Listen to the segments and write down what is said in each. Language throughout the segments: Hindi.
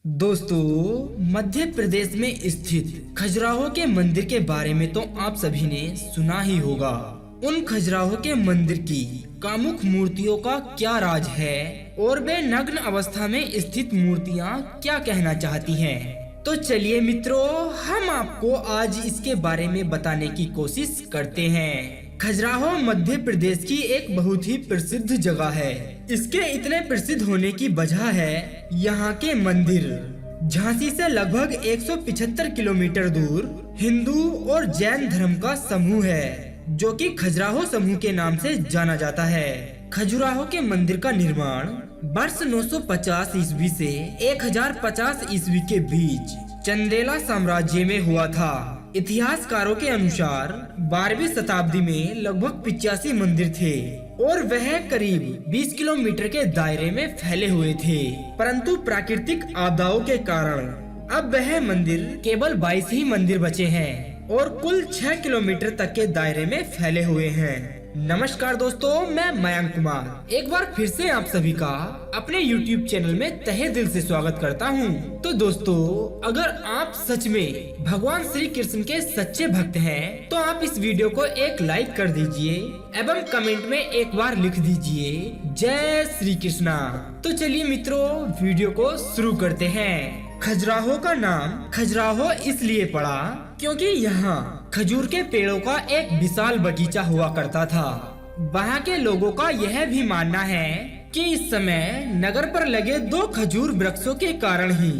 दोस्तों, मध्य प्रदेश में स्थित खजुराहो के मंदिर के बारे में तो आप सभी ने सुना ही होगा। उन खजुराहो के मंदिर की कामुक मूर्तियों का क्या राज है और वे नग्न अवस्था में स्थित मूर्तियाँ क्या कहना चाहती हैं। तो चलिए मित्रों, हम आपको आज इसके बारे में बताने की कोशिश करते हैं। खजुराहो मध्य प्रदेश की एक बहुत ही प्रसिद्ध जगह है। इसके इतने प्रसिद्ध होने की वजह है यहाँ के मंदिर। झांसी से लगभग 175 किलोमीटर दूर हिंदू और जैन धर्म का समूह है, जो कि खजुराहो समूह के नाम से जाना जाता है। खजुराहो के मंदिर का निर्माण वर्ष 950 ईस्वी से 1050 ईस्वी के बीच चंदेला साम्राज्य में हुआ था। इतिहासकारों के अनुसार 12वीं शताब्दी में लगभग 85 मंदिर थे और वह करीब 20 किलोमीटर के दायरे में फैले हुए थे, परंतु प्राकृतिक आपदाओं के कारण अब वह मंदिर केवल 22 ही मंदिर बचे हैं और कुल 6 किलोमीटर तक के दायरे में फैले हुए हैं। नमस्कार दोस्तों, मैं मयंक कुमार एक बार फिर से आप सभी का अपने YouTube चैनल में तहे दिल से स्वागत करता हूं। तो दोस्तों, अगर आप सच में भगवान श्री कृष्ण के सच्चे भक्त हैं, तो आप इस वीडियो को एक लाइक कर दीजिए एवं कमेंट में एक बार लिख दीजिए जय श्री कृष्णा। तो चलिए मित्रों, वीडियो को शुरू करते हैं। खजुराहो का नाम खजुराहो इसलिए पड़ा क्योंकि यहाँ खजूर के पेड़ों का एक विशाल बगीचा हुआ करता था। वहाँ के लोगों का यह भी मानना है कि इस समय नगर पर लगे 2 खजूर वृक्षों के कारण ही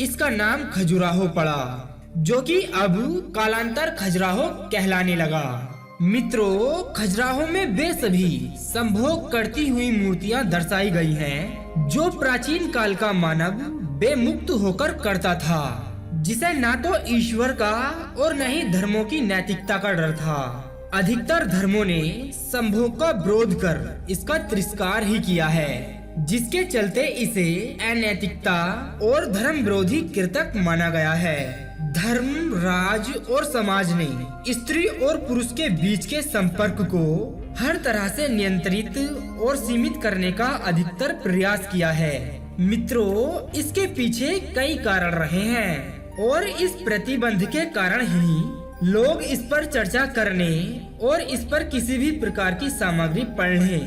इसका नाम खजुराहो पड़ा, जो कि अब कालांतर खजुराहो कहलाने लगा। मित्रों, खजुराहो में वे सभी संभोग करती हुई मूर्तियाँ दर्शाई गई हैं, जो प्राचीन काल का मानव बेमुक्त होकर करता था, जिसे ना तो ईश्वर का और न ही धर्मों की नैतिकता का डर था। अधिकतर धर्मों ने संभोग का विरोध कर इसका तिरस्कार ही किया है, जिसके चलते इसे अनैतिकता और धर्म विरोधी कृतक माना गया है। धर्म, राज और समाज ने स्त्री और पुरुष के बीच के संपर्क को हर तरह से नियंत्रित और सीमित करने का अधिकतर प्रयास किया है। मित्रों, इसके पीछे कई कारण रहे हैं और इस प्रतिबंध के कारण ही लोग इस पर चर्चा करने और इस पर किसी भी प्रकार की सामग्री पढ़ने,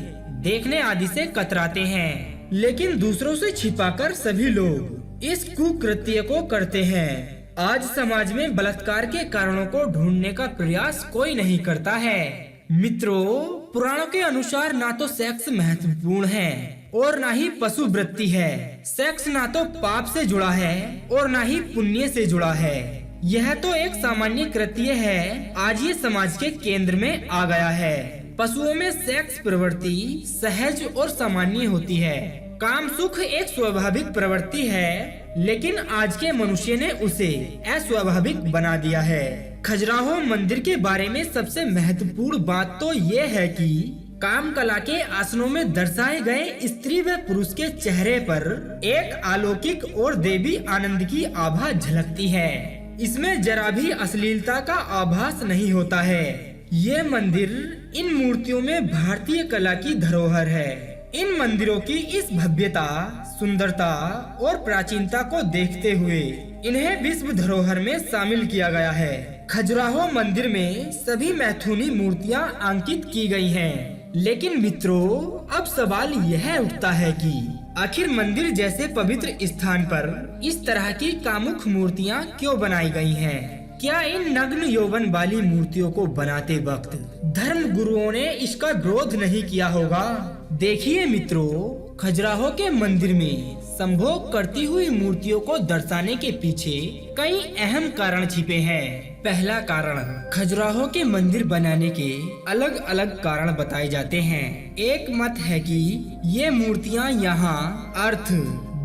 देखने आदि से कतराते हैं। लेकिन दूसरों से छिपाकर सभी लोग इस कुकृत्य को करते हैं। आज समाज में बलात्कार के कारणों को ढूंढने का प्रयास कोई नहीं करता है। मित्रों, पुराणों के अनुसार ना तो सेक्स महत्वपूर्ण है और ना ही पशु वृत्ति है। सेक्स ना तो पाप से जुड़ा है और ना ही पुण्य से जुड़ा है। यह तो एक सामान्य कृत्य है, आज ये समाज के केंद्र में आ गया है। पशुओं में सेक्स प्रवृत्ति सहज और सामान्य होती है। काम सुख एक स्वाभाविक प्रवृत्ति है, लेकिन आज के मनुष्य ने उसे अस्वाभाविक बना दिया है। खजुराहो मंदिर के बारे में सबसे महत्वपूर्ण बात तो ये है कि काम कला के आसनों में दर्शाए गए स्त्री व पुरुष के चेहरे पर एक अलौकिक और देवी आनंद की आभा झलकती है। इसमें जरा भी अश्लीलता का आभास नहीं होता है। ये मंदिर इन मूर्तियों में भारतीय कला की धरोहर है। इन मंदिरों की इस भव्यता, सुंदरता और प्राचीनता को देखते हुए इन्हें विश्व धरोहर में शामिल किया गया है। खजुराहो मंदिर में सभी मैथुनी मूर्तियां अंकित की गई हैं। लेकिन मित्रों, अब सवाल यह उठता है कि आखिर मंदिर जैसे पवित्र स्थान पर इस तरह की कामुक मूर्तियां क्यों बनाई गई हैं? क्या इन नग्न यौवन वाली मूर्तियों को बनाते वक्त धर्म गुरुओं ने इसका विरोध नहीं किया होगा? देखिए मित्रों, खजुराहो के मंदिर में संभोग करती हुई मूर्तियों को दर्शाने के पीछे कई अहम कारण छिपे हैं। पहला कारण, खजुराहो के मंदिर बनाने के अलग अलग कारण बताए जाते हैं। एक मत है कि ये मूर्तियाँ यहाँ अर्थ,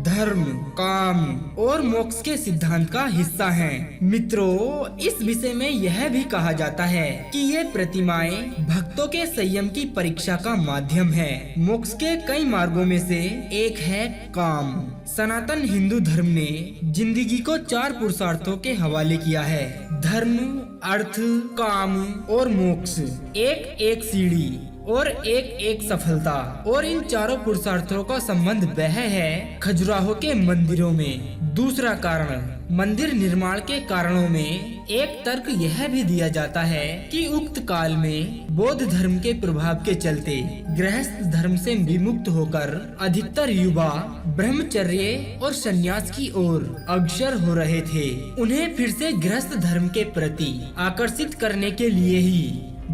धर्म, काम और मोक्ष के सिद्धांत का हिस्सा हैं। मित्रों, इस विषय में यह भी कहा जाता है कि ये प्रतिमाएं भक्तों के संयम की परीक्षा का माध्यम है। मोक्ष के कई मार्गों में से एक है काम। सनातन हिंदू धर्म ने जिंदगी को 4 पुरुषार्थों के हवाले किया है। धर्म, अर्थ, काम और मोक्ष एक एक सीढ़ी और एक एक सफलता। और इन चारों पुरुषार्थों का संबंध वह है खजुराहो के मंदिरों में। दूसरा कारण, मंदिर निर्माण के कारणों में एक तर्क यह भी दिया जाता है कि उक्त काल में बौद्ध धर्म के प्रभाव के चलते गृहस्थ धर्म से विमुक्त होकर अधिकतर युवा ब्रह्मचर्य और संन्यास की ओर अग्रसर हो रहे थे। उन्हें फिर से गृहस्थ धर्म के प्रति आकर्षित करने के लिए ही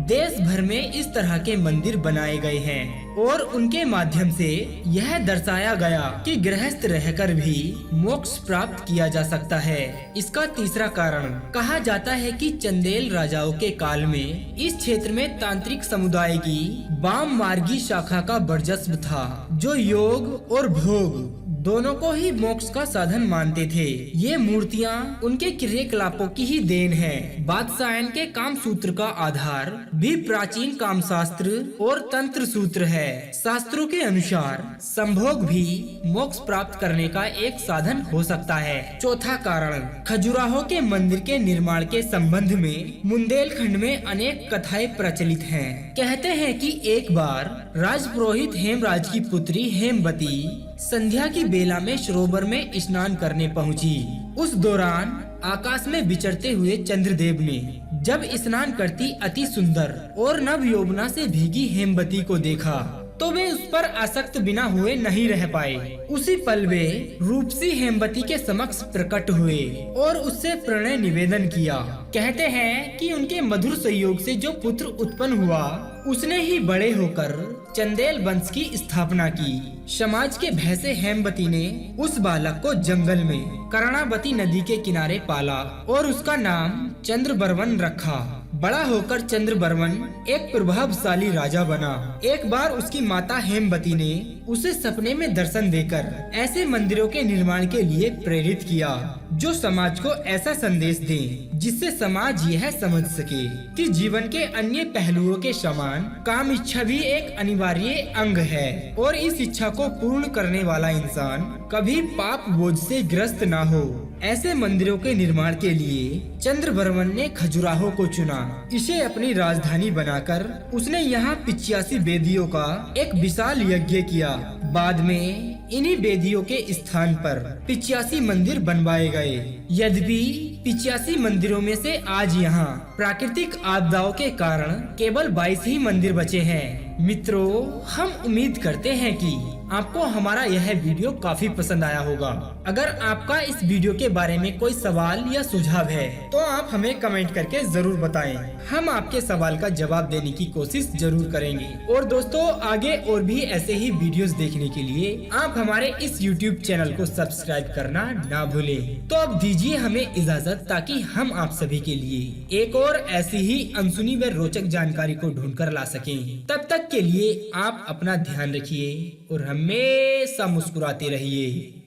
देश भर में इस तरह के मंदिर बनाए गए हैं और उनके माध्यम से यह दर्शाया गया कि गृहस्थ रहकर भी मोक्ष प्राप्त किया जा सकता है। इसका तीसरा कारण, कहा जाता है कि चंदेल राजाओं के काल में इस क्षेत्र में तांत्रिक समुदाय की वाम मार्गी शाखा का वर्चस्व था, जो योग और भोग दोनों को ही मोक्ष का साधन मानते थे। ये मूर्तियाँ उनके क्रियाकलापों की ही देन है। बादशाहन के काम सूत्र का आधार भी प्राचीन काम शास्त्र और तंत्र सूत्र है। शास्त्रों के अनुसार संभोग भी मोक्ष प्राप्त करने का एक साधन हो सकता है। चौथा कारण, खजुराहो के मंदिर के निर्माण के संबंध में बुंदेलखंड में अनेक कथाएं प्रचलित हैं। कहते हैं कि एक बार राजपुरोहित हेमराज की पुत्री हेमवती संध्या की बेला में सरोवर में स्नान करने पहुंची। उस दौरान आकाश में विचरते हुए चंद्रदेव ने जब स्नान करती अति सुंदर और नव यौवना से भीगी हेमवती को देखा तो वे उस पर आसक्त बिना हुए नहीं रह पाए। उसी पल वे रूपसी हेमवती के समक्ष प्रकट हुए और उससे प्रणय निवेदन किया। कहते हैं कि उनके मधुर संयोग से जो पुत्र उत्पन्न हुआ उसने ही बड़े होकर चंदेल वंश की स्थापना की। समाज के भय से हेमवती ने उस बालक को जंगल में कर्णावती नदी के किनारे पाला और उसका नाम चंद्रबर्मन रखा। बड़ा होकर चंद्रबर्मन एक प्रभावशाली राजा बना। एक बार उसकी माता हेमवती ने उसे सपने में दर्शन देकर ऐसे मंदिरों के निर्माण के लिए प्रेरित किया जो समाज को ऐसा संदेश दे जिससे समाज यह समझ सके कि जीवन के अन्य पहलुओं के समान काम इच्छा भी एक अनिवार्य अंग है और इस इच्छा को पूर्ण करने वाला इंसान कभी पाप बोझ से ग्रस्त ना हो। ऐसे मंदिरों के निर्माण के लिए चंद्रबर्मन ने खजुराहो को चुना। इसे अपनी राजधानी बनाकर उसने यहाँ 85 वेदियों का एक विशाल यज्ञ किया। बाद में इन्हीं वेदियों के स्थान पर 85 मंदिर बनवाए गए। यद्यपि 85 मंदिरों में से आज यहाँ प्राकृतिक आपदाओं के कारण केवल 22 ही मंदिर बचे हैं। मित्रों, हम उम्मीद करते हैं कि आपको हमारा यह वीडियो काफी पसंद आया होगा। अगर आपका इस वीडियो के बारे में कोई सवाल या सुझाव है तो आप हमें कमेंट करके जरूर बताएं। हम आपके सवाल का जवाब देने की कोशिश जरूर करेंगे। और दोस्तों, आगे और भी ऐसे ही वीडियोस देखने के लिए आप हमारे इस YouTube चैनल को सब्सक्राइब करना ना भूलें। तो अब दीजिए हमें इजाजत ताकि हम आप सभी के लिए एक और ऐसी ही अनसुनी व रोचक जानकारी को ढूंढ कर ला सकें। तब तक के लिए आप अपना ध्यान रखिए और हमेशा मुस्कुराते रहिए।